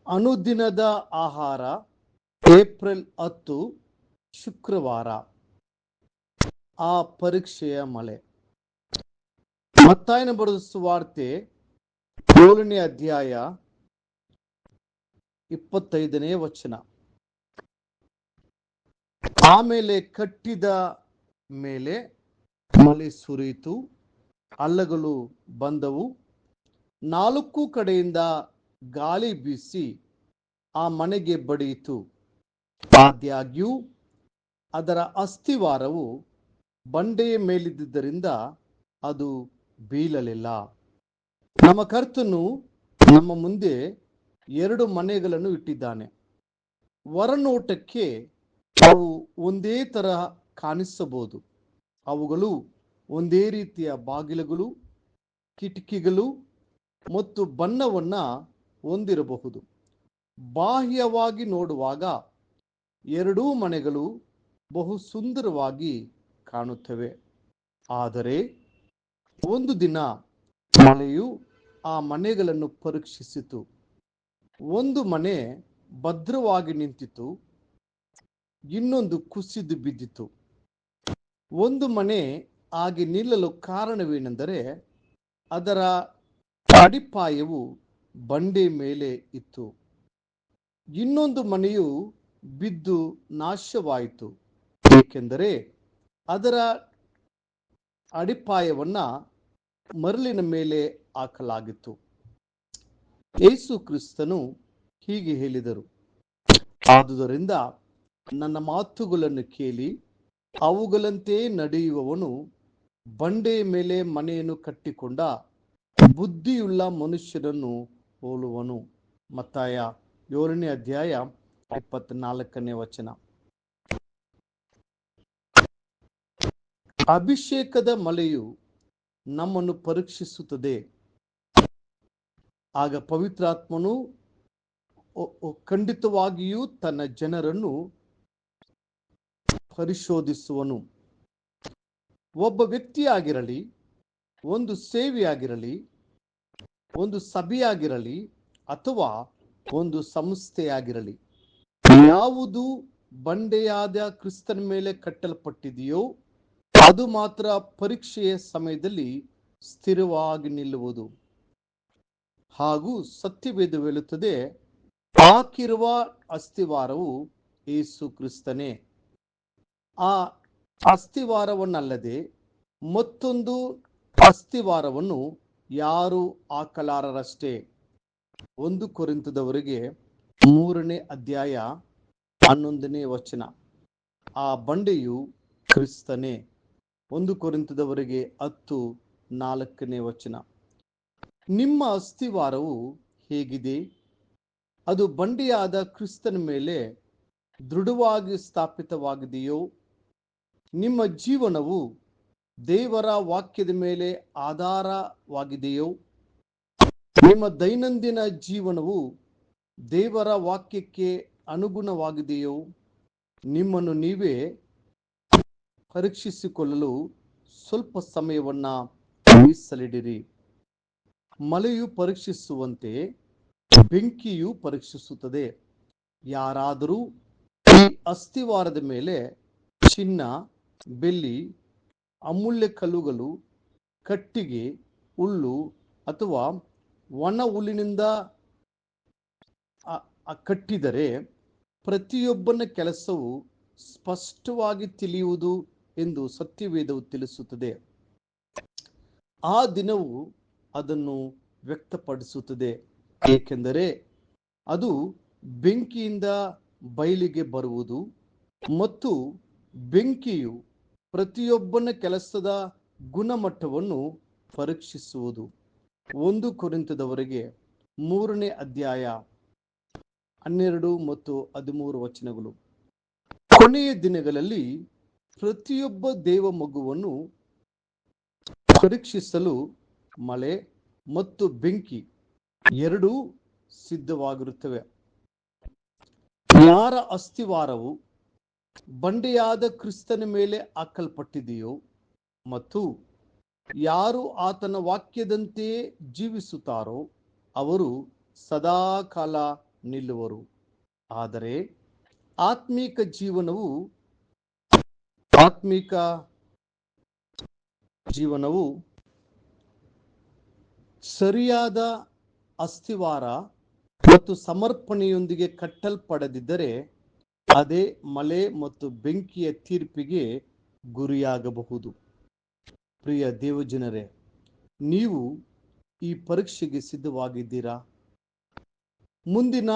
ಅನುದಿನದ ಆಹಾರ ಏಪ್ರಿಲ್ 10 ಶುಕ್ರವಾರ. ಆ ಪರೀಕ್ಷೆಯ ಮಳೆ. ಮತ್ತಾಯನ ಬರೆದ ಸುವಾರ್ತೆ 7ನೇ ಅಧ್ಯಾಯ 25ನೇ ವಚನ. ಆಮೇಲೆ ಕಟ್ಟಿದ ಮೇಲೆ ಮಳೆ ಸುರಿಯಿತು, ಅಲ್ಲಗಳು ಬಂದವು, 4 ಕಡೆಯಿಂದ ಗಾಳಿ ಬೀಸಿ ಆ ಮನೆಗೆ ಬಡಿಯಿತು. ಆದಾಗ್ಯೂ ಅದರ ಅಸ್ಥಿವಾರವು ಬಂಡೆಯ ಮೇಲಿದ್ದುದರಿಂದ ಅದು ಬೀಳಲಿಲ್ಲ. ನಮ್ಮ ಕರ್ತನು ನಮ್ಮ ಮುಂದೆ 2 ಮನೆಗಳನ್ನು ಇಟ್ಟಿದ್ದಾನೆ. ಹೊರನೋಟಕ್ಕೆ ಅವು ಒಂದೇ ತರಹ ಕಾಣಿಸಬಹುದು. ಅವುಗಳು ಒಂದೇ ರೀತಿಯ ಬಾಗಿಲುಗಳು, ಕಿಟಕಿಗಳು ಮತ್ತು ಬಣ್ಣವನ್ನ ಹೊಂದಿರಬಹುದು. ಬಾಹ್ಯವಾಗಿ ನೋಡುವಾಗ 2 ಮನೆಗಳು ಬಹು ಸುಂದರವಾಗಿ ಕಾಣುತ್ತವೆ. ಆದರೆ ಒಂದು ದಿನ ಮಳೆಯು ಆ ಮನೆಗಳನ್ನು ಪರೀಕ್ಷಿಸಿತು. ಒಂದು ಮನೆ ಭದ್ರವಾಗಿ ನಿಂತಿತು, ಇನ್ನೊಂದು ಕುಸಿದು ಬಿದ್ದಿತು. ಒಂದು ಮನೆ ಹಾಗೆ ನಿಲ್ಲಲು ಕಾರಣವೇನೆಂದರೆ ಅದರ ಅಡಿಪಾಯವು ಬಂಡೆ ಮೇಲೆ ಇತ್ತು. ಇನ್ನೊಂದು ಮನೆಯು ಬಿದ್ದು ನಾಶವಾಯಿತು, ಏಕೆಂದರೆ ಅದರ ಅಡಿಪಾಯವನ್ನ ಮರಳಿನ ಮೇಲೆ ಹಾಕಲಾಗಿತ್ತು. ಯೇಸು ಕ್ರಿಸ್ತನು ಹೀಗೆ ಹೇಳಿದರು, ಆದುದರಿಂದ ನನ್ನ ಮಾತುಗಳನ್ನು ಕೇಳಿ ಅವುಗಳಂತೆ ನಡೆಯುವವನು ಬಂಡೆಯ ಮೇಲೆ ಮನೆಯನ್ನು ಕಟ್ಟಿಕೊಂಡ ಬುದ್ಧಿಯುಳ್ಳ ಮನುಷ್ಯನನ್ನು ಹೋಲುವನು. ಮತ್ತಾಯ 7ನೇ ಅಧ್ಯಾಯ 24ನೇ ವಚನ. ಅಭಿಷೇಕದ ಮಳೆಯು ನಮ್ಮನ್ನು ಪರೀಕ್ಷಿಸುತ್ತದೆ. ಆಗ ಪವಿತ್ರಾತ್ಮನು ಖಂಡಿತವಾಗಿಯೂ ತನ್ನ ಜನರನ್ನು ಪರಿಶೋಧಿಸುವನು. ಒಬ್ಬ ವ್ಯಕ್ತಿಯಾಗಿರಲಿ, ಒಂದು ಸೇವೆಯಾಗಿರಲಿ, ಒಂದು ಸಭೆಯಾಗಿರಲಿ ಅಥವಾ ಒಂದು ಸಂಸ್ಥೆಯಾಗಿರಲಿ, ಯಾವುದು ಬಂಡೆಯಾದ ಕ್ರಿಸ್ತನ ಮೇಲೆ ಕಟ್ಟಲ್ಪಟ್ಟಿದೆಯೋ ಅದು ಮಾತ್ರ ಪರೀಕ್ಷೆಯ ಸಮಯದಲ್ಲಿ ಸ್ಥಿರವಾಗಿ ನಿಲ್ಲುವುದು. ಹಾಗೂ ಸತ್ಯವೇದ ಹೇಳುತ್ತದೆ, ಹಾಕಿರುವ ಅಸ್ಥಿವಾರವು ಯೇಸು ಕ್ರಿಸ್ತನೇ. ಆ ಅಸ್ಥಿವಾರವನ್ನಲ್ಲದೆ ಮತ್ತೊಂದು ಅಸ್ಥಿವಾರವನ್ನು ಯಾರು ಹಾಕಲಾರರಷ್ಟೇ. 1 ಕೊರಿಂಥದವರಿಗೆ 3ನೇ ಅಧ್ಯಾಯ 11ನೇ ವಚನ. ಆ ಬಂಡೆಯು ಕ್ರಿಸ್ತನೇ. 1 ಕೊರಿಂಥದವರಿಗೆ 10:4ನೇ ವಚನ. ನಿಮ್ಮ ಅಸ್ಥಿವಾರವು ಹೇಗಿದೆ? ಅದು ಬಂಡೆಯಾದ ಕ್ರಿಸ್ತನ ಮೇಲೆ ದೃಢವಾಗಿ ಸ್ಥಾಪಿತವಾಗಿದೆಯೋ? ನಿಮ್ಮ ಜೀವನವು ದೇವರ ವಾಕ್ಯದ ಮೇಲೆ ಆಧಾರವಾಗಿದೆಯೋ? ನಿಮ್ಮ ದೈನಂದಿನ ಜೀವನವು ದೇವರ ವಾಕ್ಯಕ್ಕೆ ಅನುಗುಣವಾಗಿದೆಯೋ? ನಿಮ್ಮನ್ನು ನೀವೇ ಪರೀಕ್ಷಿಸಿಕೊಳ್ಳಲು ಸ್ವಲ್ಪ ಸಮಯವನ್ನ ಮೀಸಲಿಡಿರಿ. ಮಳೆಯು ಪರೀಕ್ಷಿಸುವಂತೆ ಬೆಂಕಿಯು ಪರೀಕ್ಷಿಸುತ್ತದೆ. ಯಾರಾದರೂ ಈ ಅಸ್ಥಿವಾರದ ಮೇಲೆ ಚಿನ್ನ, ಬೆಳ್ಳಿ, ಅಮೂಲ್ಯ ಕಲ್ಲುಗಳು, ಕಟ್ಟಿಗೆ, ಹುಲ್ಲು ಅಥವಾ ಒಣ ಹುಲ್ಲಿನಿಂದ ಕಟ್ಟಿದರೆ ಪ್ರತಿಯೊಬ್ಬನ ಕೆಲಸವು ಸ್ಪಷ್ಟವಾಗಿ ತಿಳಿಯುವುದು ಎಂದು ಸತ್ಯವೇದವು ತಿಳಿಸುತ್ತದೆ. ಆ ದಿನವು ಅದನ್ನು ವ್ಯಕ್ತಪಡಿಸುತ್ತದೆ, ಏಕೆಂದರೆ ಅದು ಬೆಂಕಿಯಿಂದ ಬಯಲಿಗೆ ಬರುವುದು ಮತ್ತು ಬೆಂಕಿಯು ಪ್ರತಿಯೊಬ್ಬನ ಕೆಲಸದ ಗುಣಮಟ್ಟವನ್ನು ಪರೀಕ್ಷಿಸುವುದು. 1 ಕೊರಿಂಥದವರಿಗೆ 3ನೇ ಅಧ್ಯಾಯ 12 ಮತ್ತು 13 ವಚನಗಳು. ಕೊನೆಯ ದಿನಗಳಲ್ಲಿ ಪ್ರತಿಯೊಬ್ಬ ದೇವ ಮಗುವನ್ನು ಪರೀಕ್ಷಿಸಲು ಮಳೆ ಮತ್ತು ಬೆಂಕಿ ಎರಡೂ ಸಿದ್ಧವಾಗಿರುತ್ತವೆ. ಯಾರ ಅಸ್ಥಿವಾರವು ಬಂಡೆಯಾದ ಕ್ರಿಸ್ತನ ಮೇಲೆ ಹಾಕಲ್ಪಟ್ಟಿದೆಯೋ ಮತ್ತು ಯಾರು ಆತನ ವಾಕ್ಯದಂತೆ ಜೀವಿಸುತ್ತಾರೋ ಅವರು ಸದಾಕಾಲ ನಿಲ್ಲುವರು. ಆದರೆ ಆತ್ಮಿಕ ಜೀವನವು ಸರಿಯಾದ ಅಸ್ತಿವಾರ ಮತ್ತು ಸಮರ್ಪಣೆಯೊಂದಿಗೆ ಕಟ್ಟಲ್ಪಡದಿದ್ದರೆ ಅದೇ ಮಳೆ ಮತ್ತು ಬೆಂಕಿಯ ತೀರ್ಪಿಗೆ ಗುರಿಯಾಗಬಹುದು. ಪ್ರಿಯ ದೇವಜನರೇ, ನೀವು ಈ ಪರೀಕ್ಷೆಗೆ ಸಿದ್ಧವಾಗಿದ್ದೀರಾ? ಮುಂದಿನ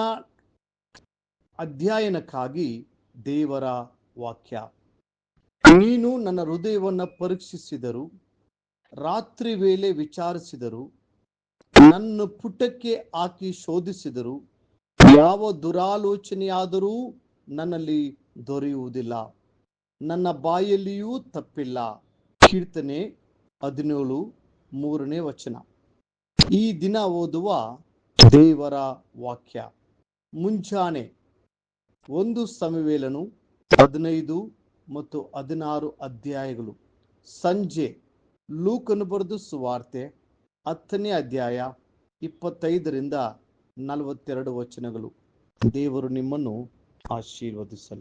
ಅಧ್ಯಯನಕ್ಕಾಗಿ ದೇವರ ವಾಕ್ಯ. ನೀನು ನನ್ನ ಹೃದಯವನ್ನು ಪರೀಕ್ಷಿಸಿದರು, ರಾತ್ರಿ ವೇಳೆ ವಿಚಾರಿಸಿದರು, ನನ್ನ ಪುಟಕ್ಕೆ ಹಾಕಿ ಶೋಧಿಸಿದರು, ಯಾವ ದುರಾಲೋಚನೆಯಾದರೂ ನನ್ನಲ್ಲಿ ದೊರೆಯುವುದಿಲ್ಲ, ನನ್ನ ಬಾಯಲ್ಲಿಯೂ ತಪ್ಪಿಲ್ಲ. ಕೀರ್ತನೆ 17:3. ಈ ದಿನ ಓದುವ ದೇವರ ವಾಕ್ಯ. ಮುಂಜಾನೆ 1 ಸಮುವೇಲನು 15 ಮತ್ತು 16 ಅಧ್ಯಾಯಗಳು. ಸಂಜೆ ಲೂಕನು ಬರೆದ ಸುವಾರ್ತೆ 10ನೇ ಅಧ್ಯಾಯ 25 ರಿಂದ 42 ವಚನಗಳು. ದೇವರು ನಿಮ್ಮನ್ನು ಆಶೀರ್ವದಿಸಲಿ.